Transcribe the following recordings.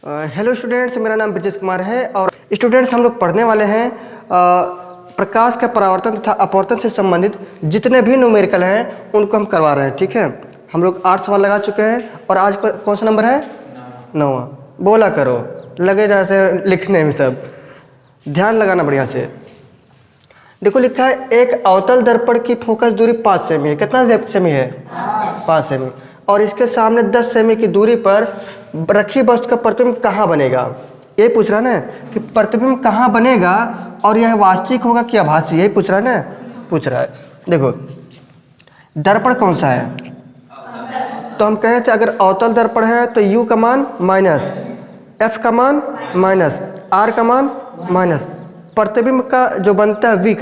Hello students, मेरा नाम ब्रजेश कुमार है और स्टूडेंट्स हम लोग पढ़ने वाले हैं प्रकाश का परावर्तन तथा अपवर्तन से संबंधित जितने भी न्यूमेरिकल हैं उनको हम करवा रहे हैं। ठीक है, हम लोग 8 सवाल लगा चुके हैं और आज कौन सा नंबर है? 9वां। बोला करो, लगे रहते हैं लिखने में, सब ध्यान लगाना बढ़िया से। देखो लिखा है एक अवतल दर्पण की फोकस दूरी 5 सेमी है। कितना सेमी है? 5 सेमी। और इसके सामने 10 सेमी की दूरी पर रखी वस्तु का प्रतिबिंब कहाँ बनेगा? ये पूछ रहा है ना कि प्रतिबिंब कहाँ बनेगा और यह वास्तविक होगा कि आभासी, यही पूछ रहा है ना, पूछ रहा है। देखो दर्पण कौन सा है, तो हम कहे थे अगर अवतल दर्पण है तो U का मान माइनस, F का मान माइनस, R का मान माइनस, प्रतिबिंब का जो बनता है V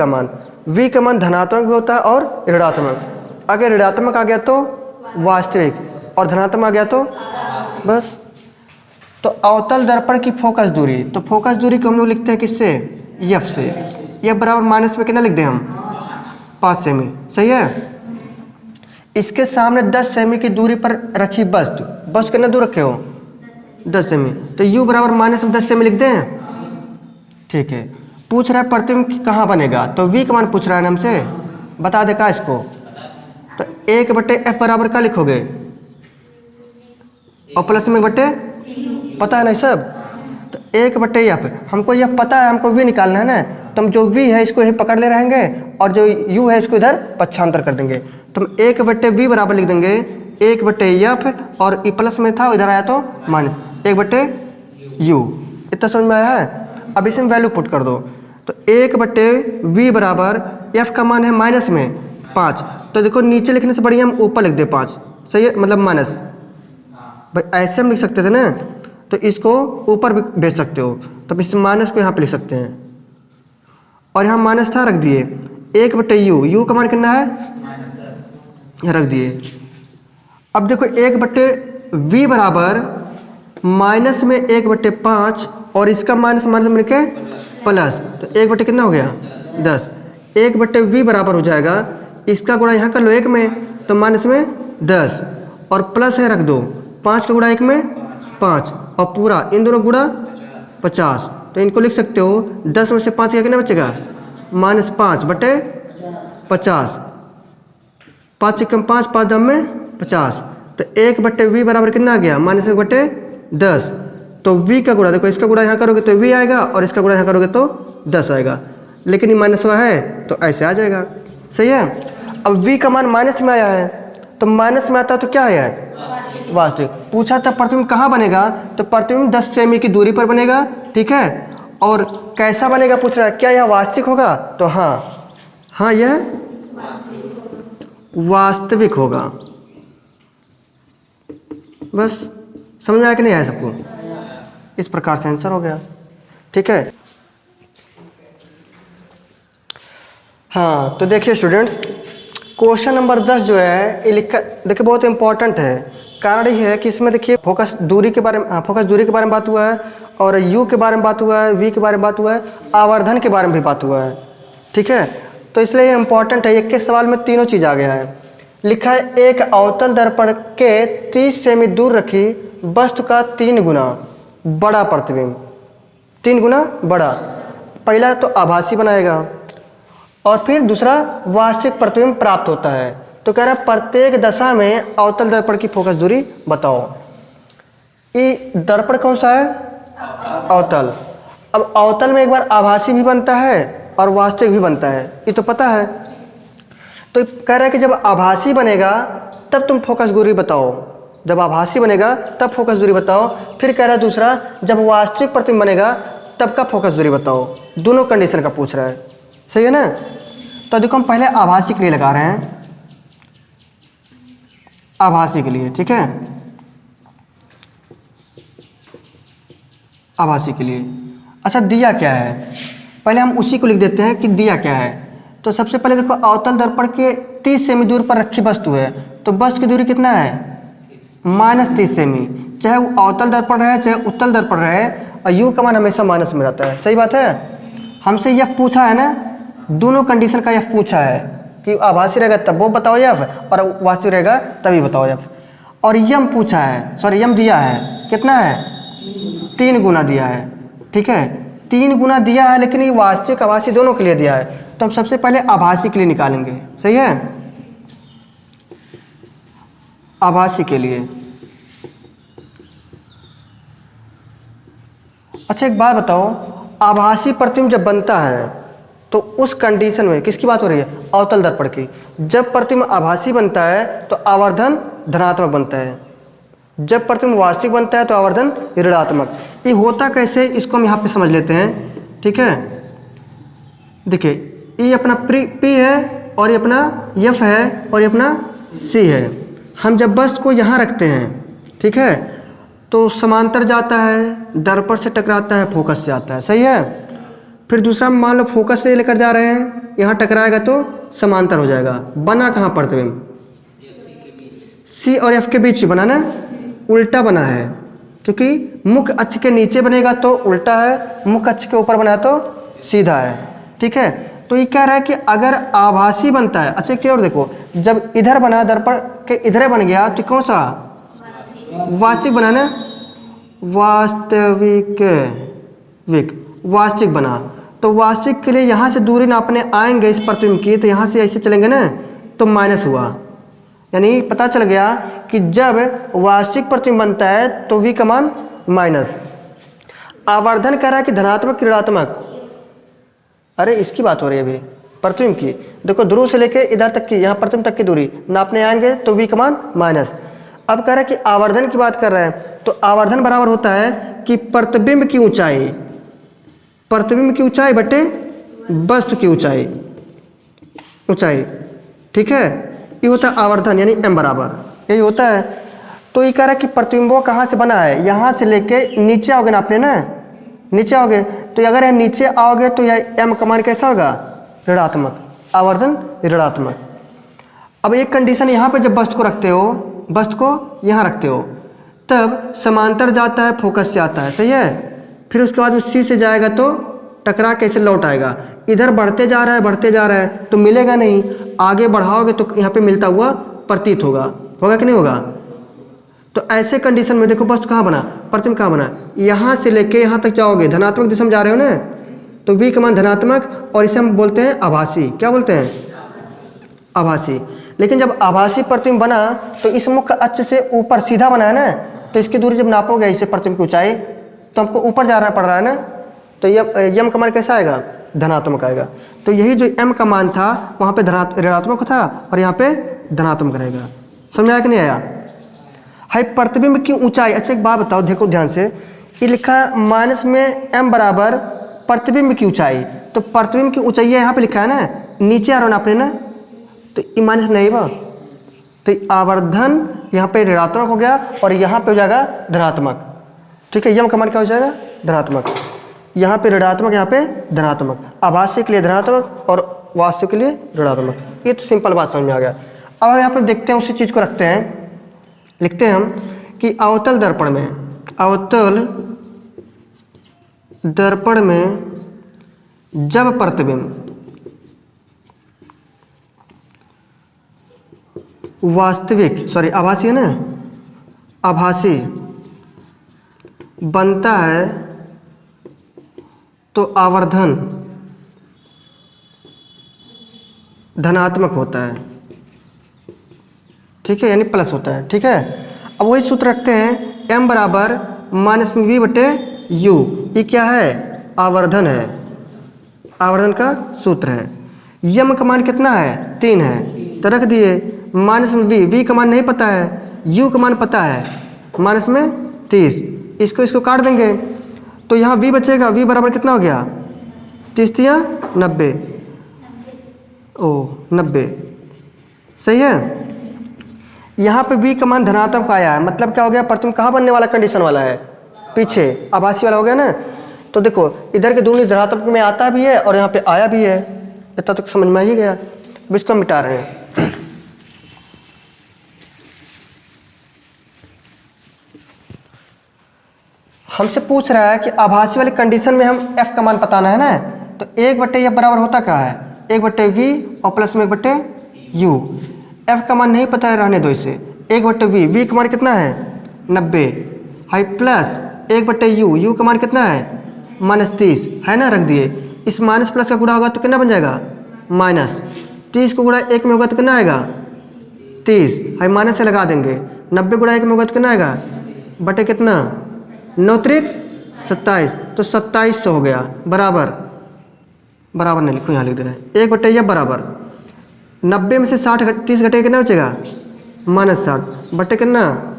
का मान धनात्मक भी होता है और ऋणात्मक। अगर ऋणात्मक आ गया तो वास्तविक और धनात्मक आ गया तो बस। तो अवतल दर्पण की फोकस दूरी, तो फोकस दूरी को हम लोग लिखते हैं किससे? F से। F बराबर माइनस में कितना लिख दें हम? 5 सेमी। सही है। इसके सामने 10 सेमी की दूरी पर रखी वस्तु कितना दूर रखे हो? 10 सेमी। तो U बराबर माइनस में 10 सेमी लिख दें। ठीक है। पूछ रहा है प्रतिबिंब कहाँ बनेगा, तो V का मान पूछ रहा है हमसे, बता दे का इसको। तो 1/F बराबर का लिखोगे और प्लस में बटे, पता है ना सब। तो 1/F हमको यह पता है, हमको V निकालना है ना, तो हम जो V है इसको यहीं पकड़ ले रहेंगे और जो U है इसको इधर पक्षांतर कर देंगे। तो हम 1/V बराबर लिख देंगे 1/F और ई प्लस में था इधर आया तो माइनस 1/U। इतना समझ में आया है? अब इसे वैल्यू पुट कर दो। तो 1/V बराबर F का मान है माइनस में 5, तो देखो नीचे लिखने से बढ़िया हम ऊपर लिख दे 5। सही है, मतलब माइनस। भाई ऐसे हम लिख सकते थे ना, तो इसको ऊपर भी भेज सकते हो, तब इस माइनस को यहाँ पे लिख सकते हैं और यहाँ माइनस था रख दिए। 1/U का मान कितना है? यहाँ रख दिए। अब देखो 1/V बराबर माइनस में 1/5 और इसका माइनस में लिखे प्लस, तो 1/ कितना हो गया? 10। 1/V बराबर हो जाएगा, इसका गुणा यहाँ कर लो 1 में, तो माइनस में 10 और प्लस है रख दो, 5 का गुणा 1 में 5 और पूरा इन दोनों गुणा 50। तो इनको लिख सकते हो 10 में से 5 का कितना बचेगा? -5/50। 5 कम 5, 5 दम में 50। तो 1/V बराबर कितना आ गया? -1/10। तो V का गुणा, देखो इसका गुणा यहाँ करोगे तो V आएगा और इसका गुणा यहाँ करोगे तो 10 आएगा, लेकिन ये माइनस हुआ है तो ऐसे आ जाएगा। सही है। अब V का मान माइनस में आया है, तो माइनस में आता है तो क्या है? वास्तविक। पूछा था प्रतिबिंब कहाँ बनेगा, तो प्रतिबिंब 10 सेमी की दूरी पर बनेगा। ठीक है, और कैसा बनेगा पूछ रहा है, क्या यह वास्तविक होगा? तो हाँ यह वास्तविक होगा। बस समझ में आया कि नहीं आया सबको? इस प्रकार से आंसर हो गया। ठीक है। हाँ तो देखिए स्टूडेंट्स, क्वेश्चन नंबर 10 जो है ये लिखा, देखिए बहुत इंपॉर्टेंट है। कारण ये है कि इसमें देखिए फोकस दूरी के बारे में बात हुआ है और U के बारे में बात हुआ है, V के बारे में बात हुआ है, आवर्धन के बारे में भी बात हुआ है। ठीक है, तो इसलिए ये इंपॉर्टेंट है। एक के सवाल में तीनों चीज़ आ गया है। लिखा है एक अवतल दर्पण के 30 सेमी दूर रखी वस्तु का 3 गुना बड़ा प्रतिबिंब, 3 गुना बड़ा। पहला तो आभासी बनाएगा और फिर दूसरा वास्तविक प्रतिबिंब प्राप्त होता है। तो कह रहा है प्रत्येक दशा में अवतल दर्पण की फोकस दूरी बताओ। ये दर्पण कौन सा है? अवतल। अब अवतल में एक बार आभासी भी बनता है और वास्तविक भी बनता है, ये तो पता है। तो कह रहा है कि जब आभासी बनेगा तब तुम फोकस दूरी बताओ, जब आभासी बनेगा तब फोकस दूरी बताओ। फिर कह रहा है दूसरा, जब वास्तविक प्रतिबिंब बनेगा तब का फोकस दूरी बताओ। दोनों कंडीशन का पूछ रहा है। सही है ना। तो देखो हम पहले आभासी के लिए लगा रहे हैं, आभासी के लिए। ठीक है, आभासी के लिए। अच्छा दिया क्या है, पहले हम उसी को लिख देते हैं कि दिया क्या है। तो सबसे पहले देखो अवतल दर्पण के 30 सेमी दूर पर रखी वस्तु है, तो वस्तु की दूरी कितना है? -30 सेमी। चाहे वो अवतल दर्पण रहे चाहे उत्तल दर्पण रहे, और U का मान हमेशा माइनस में रहता है। सही बात है। हमसे यह पूछा है ना, दोनों कंडीशन का यह पूछा है कि आभासी रहेगा तब वो बताओ F और वास्तविक रहेगा तभी बताओ F। और यम पूछा है, सॉरी यम दिया है, कितना है? 3 गुना दिया है, ठीक है, 3 गुना दिया है, लेकिन ये वास्तविक आभासी दोनों के लिए दिया है, तो हम सबसे पहले आभासी के लिए निकालेंगे, सही है, आभासी के लिए। अच्छा एक बात बताओ, आभासी प्रतिबिंब जब बनता है तो उस कंडीशन में किसकी बात हो रही है? अवतल दर्पण की। जब प्रतिबिंब आभासी बनता है तो आवर्धन धनात्मक बनता है, जब प्रतिबिंब वास्तविक बनता है तो आवर्धन ऋणात्मक। ये होता कैसे, इसको हम यहाँ पे समझ लेते हैं, ठीक है। देखिए ये अपना पी है और ये अपना एफ है और ये अपना सी है। हम जब वस्तु को यहाँ रखते हैं, ठीक है, तो समांतर जाता है, दर्पण से टकराता है, फोकस से आता है, सही है। फिर दूसरा मान लो फोकस से लेकर जा रहे हैं, यहाँ टकराएगा तो समांतर हो जाएगा। बना कहाँ प्रतिबिंब? सी और एफ के बीच बना ना, उल्टा बना है, क्योंकि मुख्य अक्ष के नीचे बनेगा तो उल्टा है, मुख्य अक्ष के ऊपर बना तो सीधा है, ठीक है। तो ये कह रहा है कि अगर आभासी बनता है, अच्छा एक चीज़ और देखो, जब इधर बना दर्पण के इधर बन गया तो कौन सा? वास्तविक बना ना, वास्तविक बना। तो वास्तविक के लिए यहाँ से दूरी नापने आएंगे इस प्रतिबिंब की, तो यहाँ से ऐसे चलेंगे ना तो माइनस हुआ, यानी पता चल गया कि जब वास्तविक प्रतिबिंब बनता है तो v का मान माइनस। आवर्धन कह रहा है कि धनात्मक ऋणात्मक, अरे इसकी बात हो रही है अभी प्रतिबिंब की। देखो ध्रुव से लेके इधर तक की, यहाँ प्रतिबिंब तक की दूरी नापने आएंगे तो v का मान माइनस। अब कह रहा है कि आवर्धन की बात कर रहा है, तो आवर्धन बराबर होता है कि प्रतिबिंब की ऊंचाई, प्रतिबिंब की ऊंचाई बटे वस्तु की ऊंचाई, ठीक है, ये होता है आवर्धन, यानी m बराबर यही होता है। तो ये कह रहा है कि प्रतिबिंब कहाँ से बना है, यहाँ से लेके नीचे आओगे ना आपने ना, नीचे आओगे तो अगर यहाँ नीचे आओगे तो यह m का मान कैसा होगा? ऋणात्मक, आवर्धन ऋणात्मक। अब एक कंडीशन यहाँ पे जब वस्तु को रखते हो, वस्तु को यहाँ रखते हो, तब समांतर जाता है, फोकस से आता है, सही है। फिर उसके बाद सी से जाएगा तो टकरा कैसे लौट आएगा, इधर बढ़ते जा रहा है तो मिलेगा नहीं, आगे बढ़ाओगे तो यहाँ पे मिलता हुआ प्रतीत होगा, होगा कि नहीं होगा। तो ऐसे कंडीशन में देखो वस्तु कहाँ बना, प्रतिबिंब कहाँ बना, यहाँ से लेके यहाँ तक जाओगे, धनात्मक दिशा में जा रहे हो ना, तो v का मान धनात्मक, और इसे हम बोलते हैं आभासी। क्या बोलते हैं? आभासी। लेकिन जब आभासी प्रतिबिंब बना तो इस मुख्य अक्ष से ऊपर सीधा बना है ना, तो इसकी दूरी जब नापोगे इसे प्रतिबिंब की ऊंचाई, तो हमको ऊपर जाना पड़ रहा है ना, तो यम का मान कैसा आएगा? धनात्मक आएगा। तो यही जो m का मान था वहाँ पे ऋणात्मक था और यहाँ पे धनात्मक रहेगा। समझ आया कि नहीं आया? हाई प्रतिबिंब की ऊंचाई। अच्छा एक बात बताओ, देखो ध्यान से, ये लिखा है माइनस में m बराबर प्रतिबिंब की ऊंचाई, तो प्रतिबिंब की ऊंचाई यहाँ पे लिखा है ना, नीचे आ रहा है आपने ना, तो ये माइनस नहीं बा, तो आवर्धन यहाँ पे ऋणात्मक हो गया और यहाँ पे हो जाएगा धनात्मक, ठीक है। यम का मान क्या हो जाएगा? धनात्मक। यहाँ पे ऋणात्मक, यहाँ पे धनात्मक, आभासी के लिए धनात्मक और वास्तविक के लिए ऋणात्मक। ये तो सिंपल बात समझ में आ गया। अब हम यहाँ पे देखते हैं, उसी चीज़ को रखते हैं, लिखते हैं हम कि अवतल दर्पण में, अवतल दर्पण में जब प्रतिबिंब आभासी है ना, आभासी बनता है तो आवर्धन धनात्मक होता है, ठीक है, यानी प्लस होता है, ठीक है। अब वही सूत्र रखते हैं, m बराबर माइनस v बटे u, ये क्या है? आवर्धन है, आवर्धन का सूत्र है। यम का मान कितना है? 3 है, तो रख दिए माइनस में v का मान नहीं पता है, u का मान पता है, माइनस में 30, इसको काट देंगे तो यहाँ v बचेगा, v बराबर कितना हो गया? 30 या 90, 90, सही है। यहाँ पे v का मान धनात्मक आया है, मतलब क्या हो गया? प्रतिबिंब कहाँ बनने वाला? कंडीशन वाला है, पीछे आभासी वाला हो गया ना। तो देखो इधर के दूरी धनात्मक में आता भी है और यहाँ पे आया भी है, इतना तो समझ में आ ही गया। अब इसको हम मिटा रहे हैं। हमसे पूछ रहा है कि आभासी वाली कंडीशन में हम f का मान बताना है ना, तो 1/f बराबर होता क्या है? 1/v और प्लस में 1/u। f का मान नहीं पता है, रहने दो इसे, 1/v, v का मान कितना है? 90, हाई प्लस 1/u, u का मान कितना है -30 है ना, रख दिए। इस माइनस प्लस का गुणा होगा तो कितना बन जाएगा माइनस, 30 को गुणा 1 में होगा तो कितना आएगा 30, है माइनस से लगा देंगे। 90 गुणा 1 में होगा तो कितना आएगा बटे कितना 9 त्रिक 27, तो 2700 हो गया। बराबर बराबर नहीं लिखो, यहाँ लिख दे रहे हैं 1/f बराबर 90 में से 30 घटे कितना बचेगा -60 बटे कितना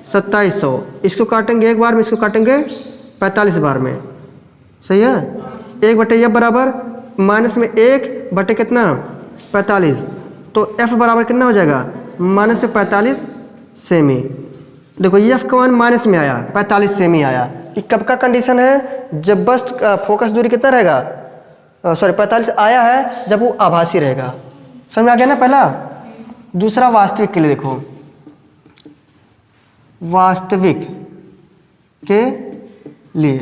2700। इसको काटेंगे एक बार में, इसको काटेंगे 45 बार में, सही है। 1/f बराबर माइनस में 1 बटे कितना 45, तो f बराबर कितना हो जाएगा -45 सेमी। देखो ये f का मान माइनस में आया, 45 सेमी आया। ये कब का कंडीशन है, जब बस फोकस दूरी कितना रहेगा, सॉरी 45 आया है जब वो आभासी रहेगा। समझ में आ गया ना पहला। दूसरा वास्तविक के लिए देखो, वास्तविक के लिए,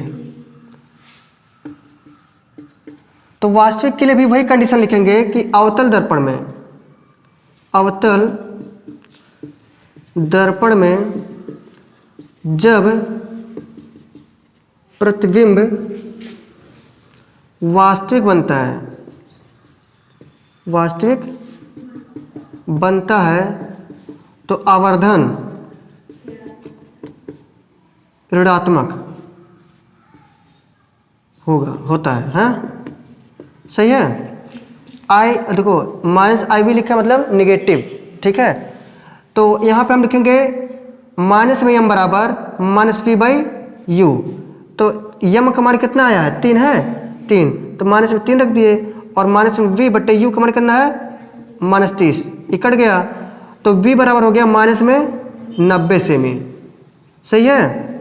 तो वास्तविक के लिए भी वही कंडीशन लिखेंगे कि अवतल दर्पण में, अवतल दर्पण में जब प्रतिबिंब वास्तविक बनता है, वास्तविक बनता है तो आवर्धन ऋणात्मक होता है, हाँ सही है। आई देखो -i भी लिखा मतलब निगेटिव, ठीक है। तो यहाँ पे हम लिखेंगे माइनस में m बराबर -v/u, तो m का मान कितना आया है 3 है, 3, तो माइनस में 3 रख दिए, और माइनस में v/u का मान कितना है -30, इकट गया, तो v बराबर हो गया माइनस में 90 सेमी, सही है।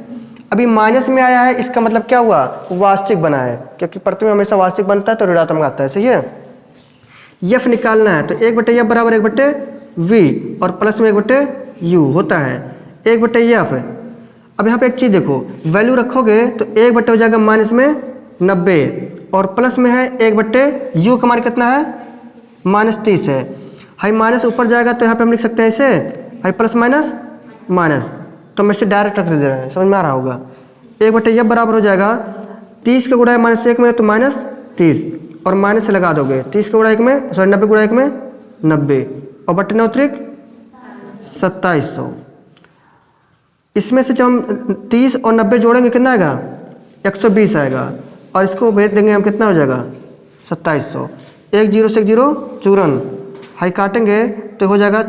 अभी माइनस में आया है, इसका मतलब क्या हुआ वास्तविक बना है, क्योंकि प्रतिबिंब हमेशा वास्तविक बनता है तो ऋणात्मक आता है, सही है। f निकालना है तो 1/f बराबर 1/v और प्लस में 1/u होता है 1/f। अब यहाँ पे एक चीज़ देखो, वैल्यू रखोगे तो 1/, हो जाएगा माइनस में 90 और प्लस में है 1/u का मान कितना है -30 है। हाई माइनस ऊपर जाएगा तो यहाँ पे हम लिख सकते हैं ऐसे, हाई प्लस माइनस माइनस, तो हम इसे डायरेक्ट रख दे रहे हैं, समझ में आ रहा होगा। 1/f बराबर हो जाएगा 30 का गुणा -1 में तो -30 और माइनस से लगा दोगे, 30 का गुणा 1 में, सॉरी 90 गुणा 1 में 90 और बटे 9 त्रिक 2700। इसमें से जब हम 30 और 90 जोड़ेंगे कितना आएगा 120 आएगा, और इसको भेज देंगे हम कितना हो जाएगा 2700। 1 0 से 1 0 चूरन, हाई काटेंगे तो हो जाएगा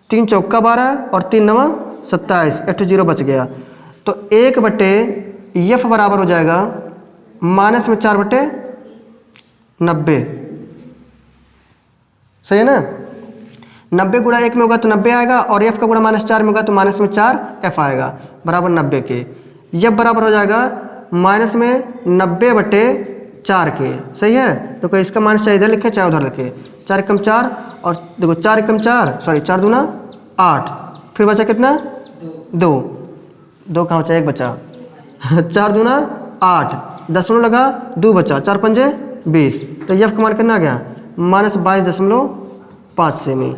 3 चौका 12 और 3 9 27, 1 0 बच गया। तो 1/f बराबर हो जाएगा माइनस में 4/90, सही है ना। 90 गुणा 1 में होगा तो 90 आएगा, और f का गुणा -4 में होगा तो माइनस में 4f आएगा बराबर 90 के। f बराबर हो जाएगा माइनस में 90/4 के, सही है। तो कोई इसका मान चाहे इधर लिखे चाहे उधर लिखे, 4 एकम 4 और देखो 4 एकम 4, सॉरी 4 दूना 8, फिर बचा कितना 2 कहाँ बचा, 1 बचा 4 दूना 8, दशमलव लगा 2 बचा, 4 पंजे 20, तो f का मान कितना आ गया -22.5 सेमी।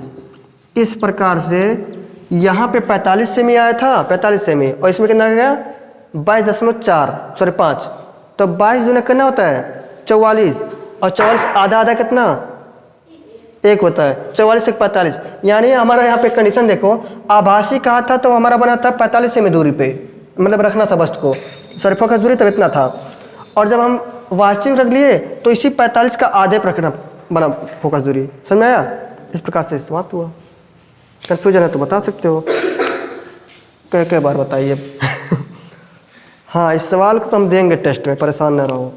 इस प्रकार से यहाँ पे 45 सेमी आया था, 45 सेमी, और इसमें कितना आ गया 22.4, सॉरी 5, तो 22 दूना कितना होता है 44, और 44 आधा आधा कितना 1 होता है, 44 से 45। यानी हमारा यहाँ पे कंडीशन देखो, आभासी कहा था तो हमारा बना था 45 सेमी दूरी पे, मतलब रखना था वस्तु को, सॉरी फोकस दूरी तब इतना था, और जब हम वास्तविक रख लिए तो इसी 45 का आधे पर रखना बना फोकस दूरी, समझ में आया। इस प्रकार से समाप्त हुआ। कन्फ्यूजन है तो बता सकते हो, कई बार बताइए। हाँ, इस सवाल को तो हम देंगे टेस्ट में, परेशान न रहो।